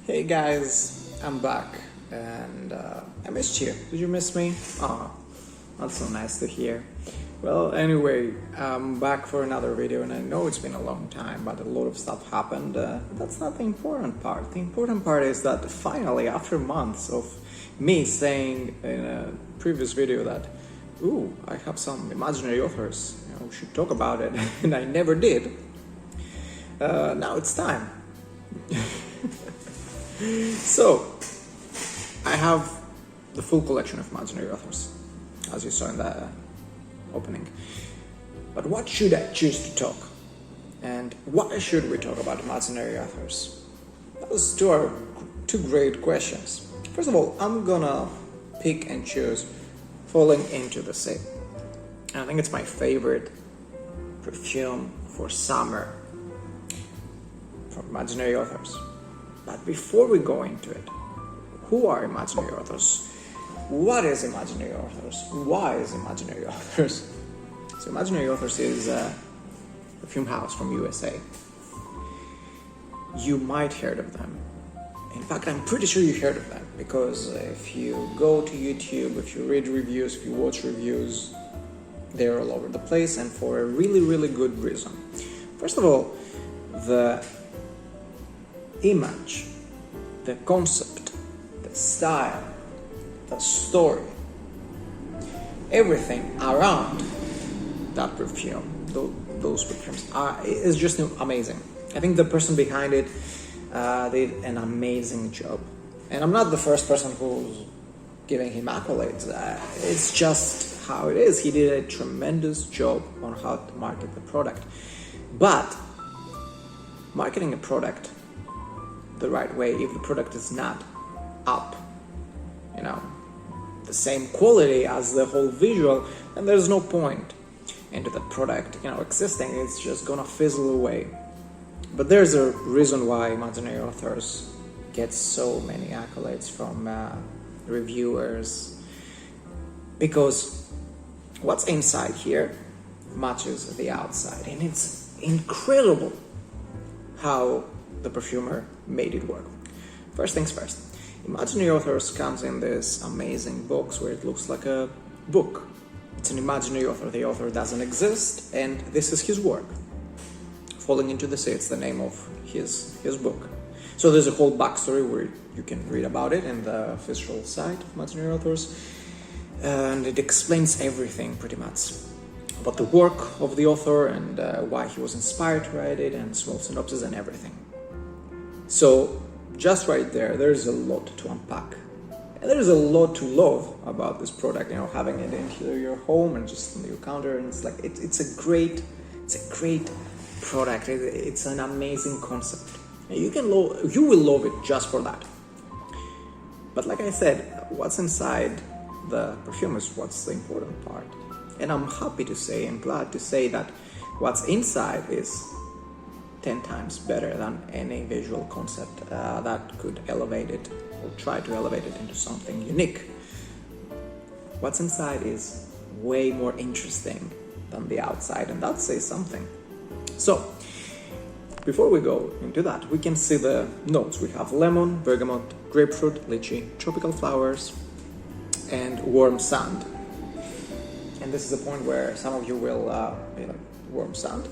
Hey guys, I'm back and I missed you. Did you miss me? Oh, that's so nice to hear. Well, anyway, I'm back for another video and I know it's been a long time, but a lot of stuff happened. That's not the important part. The important part is that finally, after months of me saying in a previous video that, ooh, I have some imaginary authors, we should talk about it, and I never did. Now it's time. So, I have the full collection of imaginary authors, as you saw in the opening. But what should I choose to talk? And why should we talk about imaginary authors? Those two are two great questions. First of all, I'm gonna pick and choose Falling into the Sea. And I think it's my favorite perfume for summer from imaginary authors. But before we go into it, who are imaginary authors? What is imaginary authors? Why is imaginary authors? So imaginary authors is a perfume house from USA. You might heard of them. In fact, I'm pretty sure you heard of them because if you go to YouTube, if you read reviews, if you watch reviews, they're all over the place and for a really, really good reason. First of all, the image, the concept, the style, the story, everything around that perfume, those perfumes is just amazing. I think the person behind it did an amazing job. And I'm not the first person who's giving him accolades. It's just how it is. He did a tremendous job on how to market the product. But marketing a product the right way, if the product is not up, the same quality as the whole visual, then there's no point into the product, existing. It's just gonna fizzle away. But there's a reason why imaginary authors get so many accolades from reviewers, because what's inside here matches the outside, and it's incredible how the perfumer made it work. First things first, imaginary authors comes in this amazing box where it looks like a book. It's an imaginary author. The author doesn't exist, and this is his work. Falling into the Sea, it's the name of his book. So there's a whole backstory where you can read about it in the official site of imaginary authors, and it explains everything pretty much about the work of the author and why he was inspired to write it, and small synopsis and everything. So just right there's a lot to unpack. And there's a lot to love about this product, having it into your home and just on your counter, and it's like it's a great product. It's an amazing concept. You will love it just for that. But like I said, what's inside the perfume is what's the important part. And I'm happy to say and glad to say that what's inside is 10 times better than any visual concept that could elevate it or try to elevate it into something unique. What's inside is way more interesting than the outside, and that says something. So, before we go into that, we can see the notes. We have lemon, bergamot, grapefruit, lychee, tropical flowers, and warm sand. And this is the point where some of you will warm sand,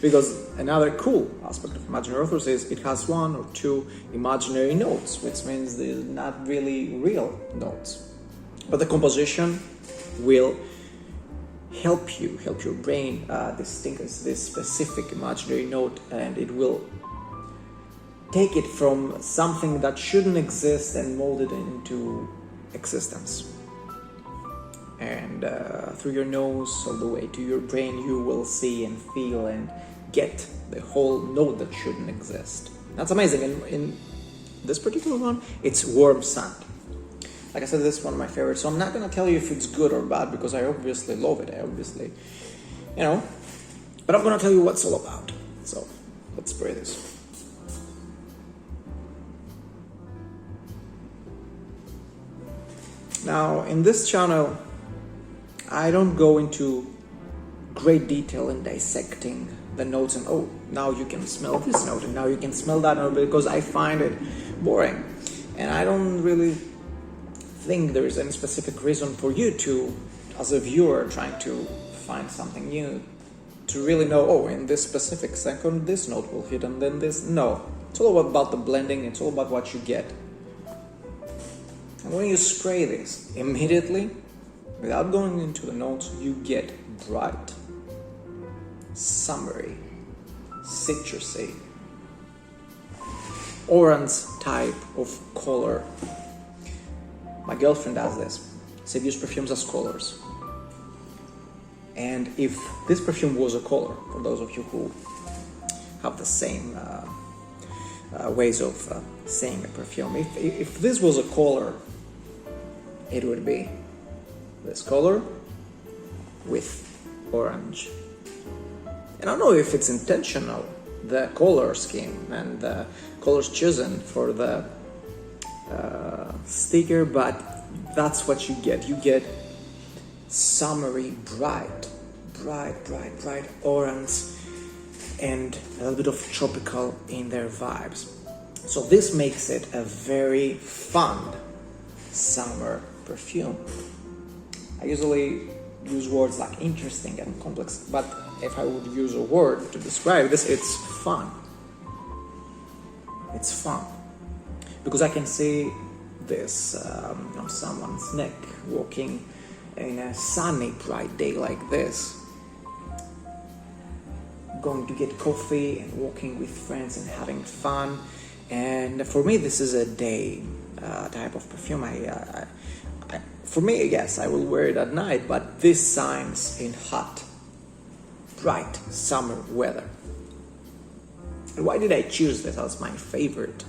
because another cool aspect of imaginary authors is it has one or two imaginary notes, which means they're not really real notes, but the composition will help your brain distinguish this specific imaginary note, and it will take it from something that shouldn't exist and mold it into existence. And through your nose all the way to your brain, you will see and feel and get the whole note that shouldn't exist. That's amazing. And in this particular one, it's warm sand. Like I said, this is one of my favorites. So I'm not gonna tell you if it's good or bad, because I obviously love it. But I'm gonna tell you what it's all about. So let's spray this. Now, in this channel, I don't go into great detail in dissecting the notes and, oh, now you can smell this note and now you can smell that note, because I find it boring. And I don't really think there is any specific reason for you to, as a viewer, trying to find something new, to really know, oh, in this specific second this note will hit and then this. No, it's all about the blending, it's all about what you get. And when you spray this immediately, without going into the notes, you get bright, summery, citrusy, orange type of color. My girlfriend does this. She views perfumes as colors. And if this perfume was a color, for those of you who have the same ways of saying a perfume, if this was a color, it would be this color with orange. And I don't know if it's intentional, the color scheme and the colors chosen for the sticker, but that's what you get. You get summery, bright orange, and a little bit of tropical in their vibes. So this makes it a very fun summer perfume. I usually use words like interesting and complex, but if I would use a word to describe this, it's fun. It's fun. Because I can see this on someone's neck, walking in a sunny, bright day like this, going to get coffee and walking with friends and having fun. And for me, this is a day type of perfume. For me, yes, I will wear it at night, but this shines in hot, bright summer weather. And why did I choose this as my favorite?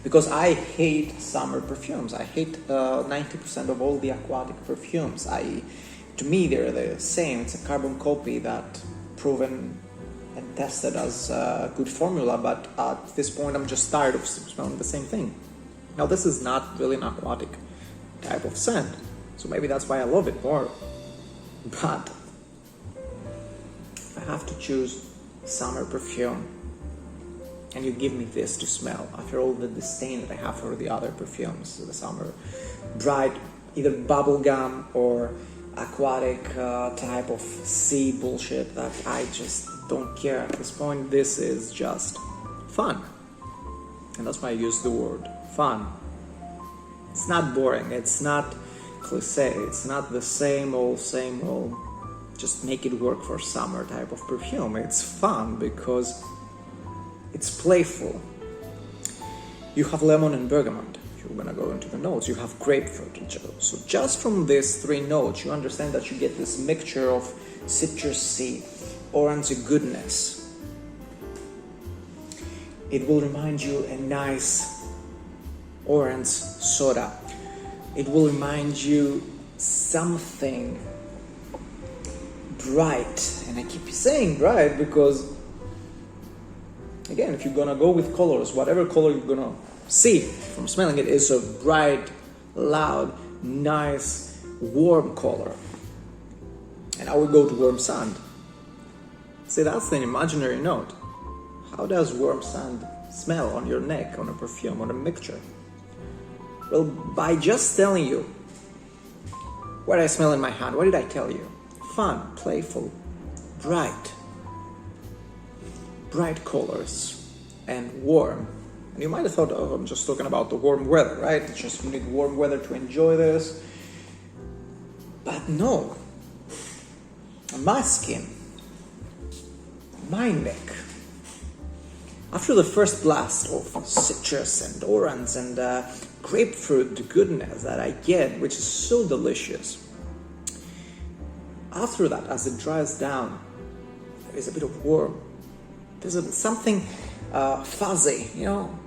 Because I hate summer perfumes. I hate 90% of all the aquatic perfumes. To me, they're the same. It's a carbon copy that proven and tested as a good formula, but at this point, I'm just tired of smelling the same thing. Now, this is not really an aquatic type of scent, so maybe that's why I love it more. But if I have to choose summer perfume, and you give me this to smell, after all the disdain that I have for the other perfumes, the summer bright, either bubblegum or aquatic type of sea bullshit that I just don't care at this point, this is just fun. And that's why I use the word fun. It's not boring, it's not cliche, it's not the same old, just make it work for summer type of perfume. It's fun because it's playful. You have lemon and bergamot. You're gonna go into the notes. You have grapefruit. So just from these three notes, you understand that you get this mixture of citrusy, orangey goodness. It will remind you a nice orange soda. It will remind you something bright. And I keep saying bright because, again, if you're gonna go with colors, whatever color you're gonna see from smelling it is a bright, loud, nice, warm color. And I would go to warm sand. See, that's an imaginary note. How does warm sand smell on your neck, on a perfume, on a mixture? Well, by just telling you what I smell in my hand, what did I tell you? Fun, playful, bright colors, and warm. And you might have thought, oh, I'm just talking about the warm weather, right? It's just you need warm weather to enjoy this. But no. On my skin, my neck, after the first blast of citrus and orange and grapefruit goodness that I get, which is so delicious, after that, as it dries down, there is a bit of warm. There's something fuzzy, you know.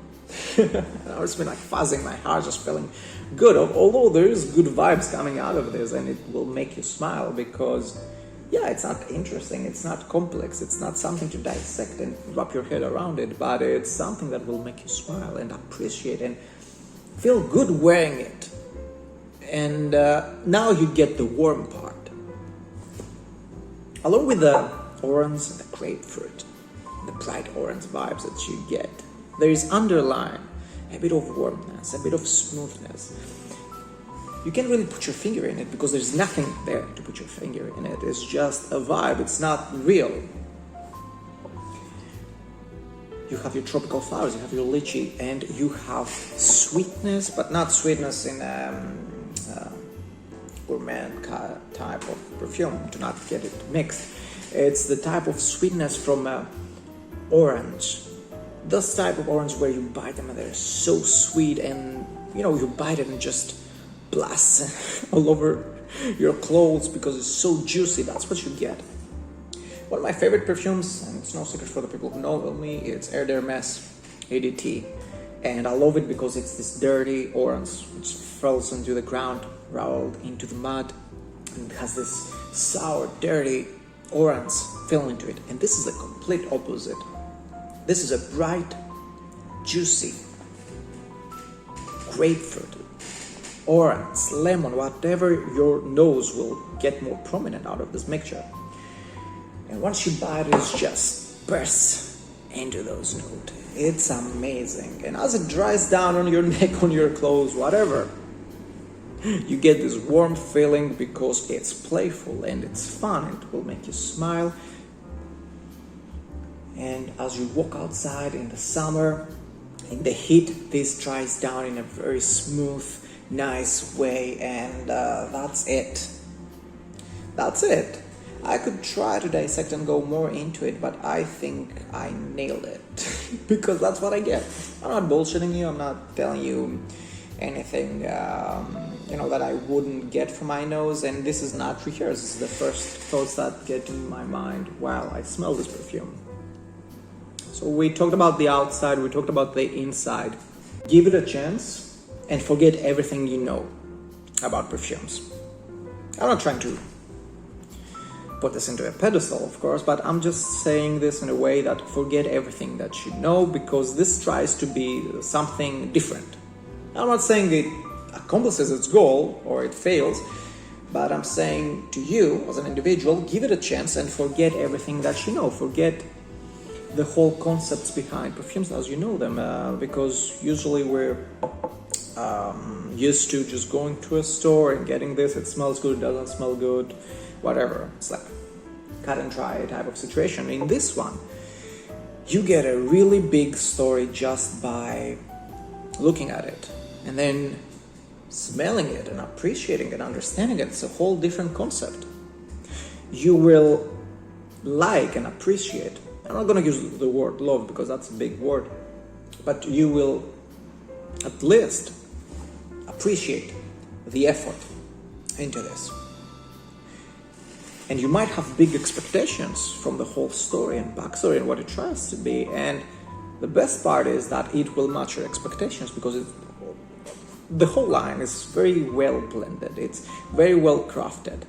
It's been like fuzzy in my heart, just feeling good. Although there is good vibes coming out of this, and it will make you smile because, yeah, it's not interesting, it's not complex, it's not something to dissect and wrap your head around it, but it's something that will make you smile and appreciate and feel good wearing it. And now you get the warm part. Along with the orange and the grapefruit, the bright orange vibes that you get. There is underlying a bit of warmness, a bit of smoothness. You can't really put your finger in it because there's nothing there to put your finger in it. It's just a vibe. It's not real. You have your tropical flowers, you have your lychee, and you have sweetness, but not sweetness in gourmet type of perfume. Do not get it mixed. It's the type of sweetness from orange. This type of orange where you bite them and they're so sweet, and you bite it and just blasts all over your clothes because it's so juicy. That's what you get. One of my favorite perfumes, and it's no secret for the people who know me, it's Air d'Hermès ADT. And I love it because it's this dirty orange which falls into the ground, rolled into the mud, and it has this sour, dirty orange feeling into it. And this is the complete opposite. This is a bright, juicy grapefruit, orange, lemon, whatever your nose will get more prominent out of this mixture. And once you bite it, it just bursts into those notes. It's amazing. And as it dries down on your neck, on your clothes, whatever, you get this warm feeling because it's playful and it's fun. It will make you smile. And as you walk outside in the summer, in the heat, this dries down in a very smooth, nice way. And that's it. That's it. I could try to dissect and go more into it, but I think I nailed it because that's what I get. I'm not bullshitting you. I'm not telling you anything, that I wouldn't get from my nose. And this is not rehearsed. This is the first thoughts that get in my mind while I smell this perfume. So we talked about the outside. We talked about the inside. Give it a chance and forget everything you know about perfumes. I'm not trying to put this into a pedestal, of course, but I'm just saying this in a way that forget everything that you know, because this tries to be something different. I'm not saying it accomplishes its goal or it fails, but I'm saying to you as an individual, give it a chance and forget everything that you know. Forget the whole concepts behind perfumes as you know them, because usually we're used to just going to a store and getting this. It smells good, doesn't smell good, whatever. It's like cut and dry type of situation. In this one, you get a really big story just by looking at it and then smelling it and appreciating it, understanding it. It's a whole different concept. You will like and appreciate. I'm not going to use the word love because that's a big word, but you will at least appreciate the effort into this. And you might have big expectations from the whole story and backstory and what it tries to be. And the best part is that it will match your expectations because the whole line is very well blended. It's very well crafted.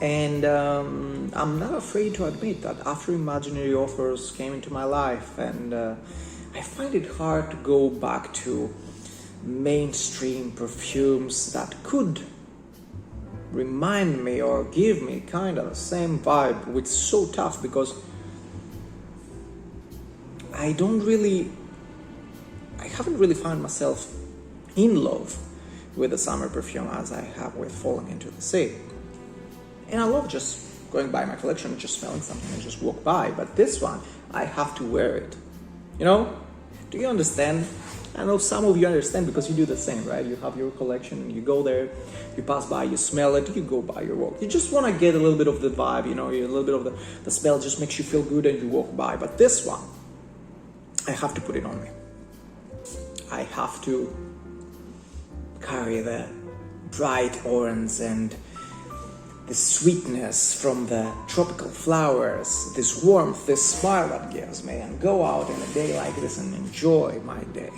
And I'm not afraid to admit that after imaginary offers came into my life, and I find it hard to go back to mainstream perfumes that could remind me or give me kind of the same vibe, which is so tough because I haven't really found myself in love with the summer perfume as I have with Falling Into the Sea. And I love just going by my collection and just smelling something and just walk by. But this one, I have to wear it. Do you understand? I know some of you understand because you do the same, right? You have your collection and you go there, you pass by, you smell it, you go by your walk. You just want to get a little bit of the vibe, a little bit of the smell just makes you feel good and you walk by. But this one, I have to put it on me. I have to carry the bright orange and the sweetness from the tropical flowers, this warmth, this smile that gives me, and go out in a day like this and enjoy my day.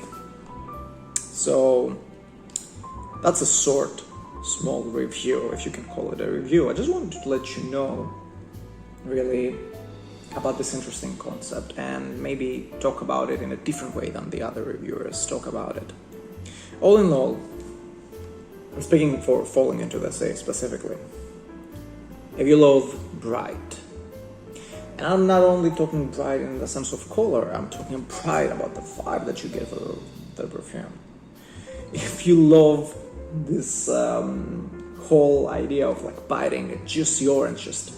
So that's a small review, if you can call it a review. I just wanted to let you know really about this interesting concept and maybe talk about it in a different way than the other reviewers talk about it. All in all, I'm speaking for Falling Into the Sea specifically. If you love bright, And I'm not only talking bright in the sense of color, I'm talking bright about the vibe that you get for the perfume. If you love this whole idea of like biting a juicy orange, just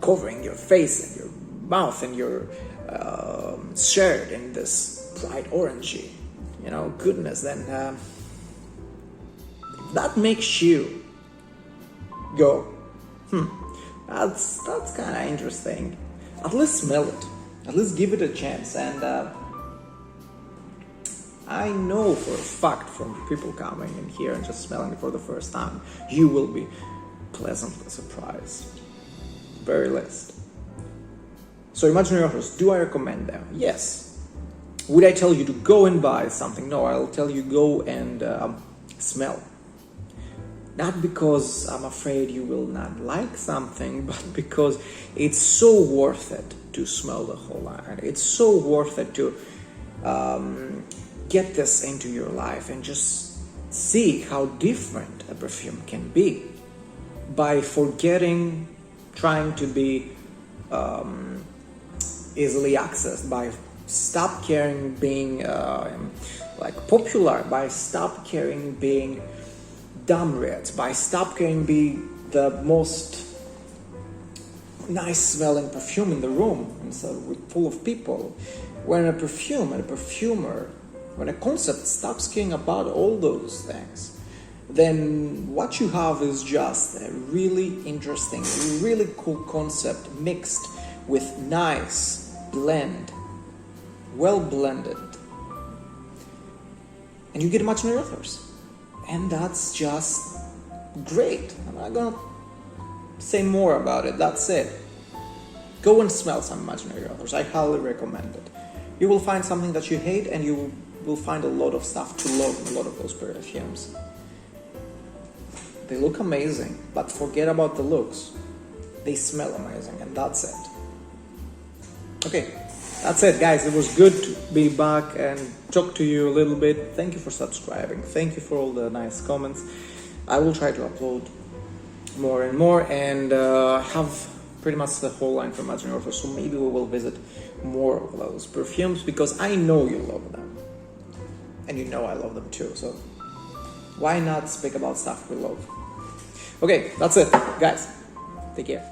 covering your face and your mouth and your shirt in this bright orangey, goodness, then that makes you go, that's kind of interesting. At least smell it. At least give it a chance. And I know for a fact from people coming in here and just smelling it for the first time, you will be pleasantly surprised. Very least. So imaginary authors, do I recommend them? Yes. Would I tell you to go and buy something? No, I'll tell you go and smell. Not because I'm afraid you will not like something, but because it's so worth it to smell the whole line. It's so worth it to get this into your life and just see how different a perfume can be by forgetting trying to be easily accessed, by stop caring being popular, by stop caring being dumb rich, by stop caring being the most nice smelling perfume in the room instead of full of people. When a perfume and a perfumer, when a concept stops caring about all those things, then what you have is just a really interesting, really cool concept mixed with nice blend, well blended, and you get imaginary authors. And that's just great. I'm not gonna say more about it. That's it. Go and smell some imaginary authors. I highly recommend it. You will find something that you hate, and you will find a lot of stuff to love in a lot of those perfumes. They look amazing, but forget about the looks. They smell amazing, and that's it. Okay, that's it, guys. It was good to be back and talk to you a little bit. Thank you for subscribing. Thank you for all the nice comments. I will try to upload more and more and have pretty much the whole line from Imaginary Authors. So maybe we will visit more of those perfumes because I know you love them. And you know I love them too. So why not speak about stuff we love? Okay, that's it, guys. Take care.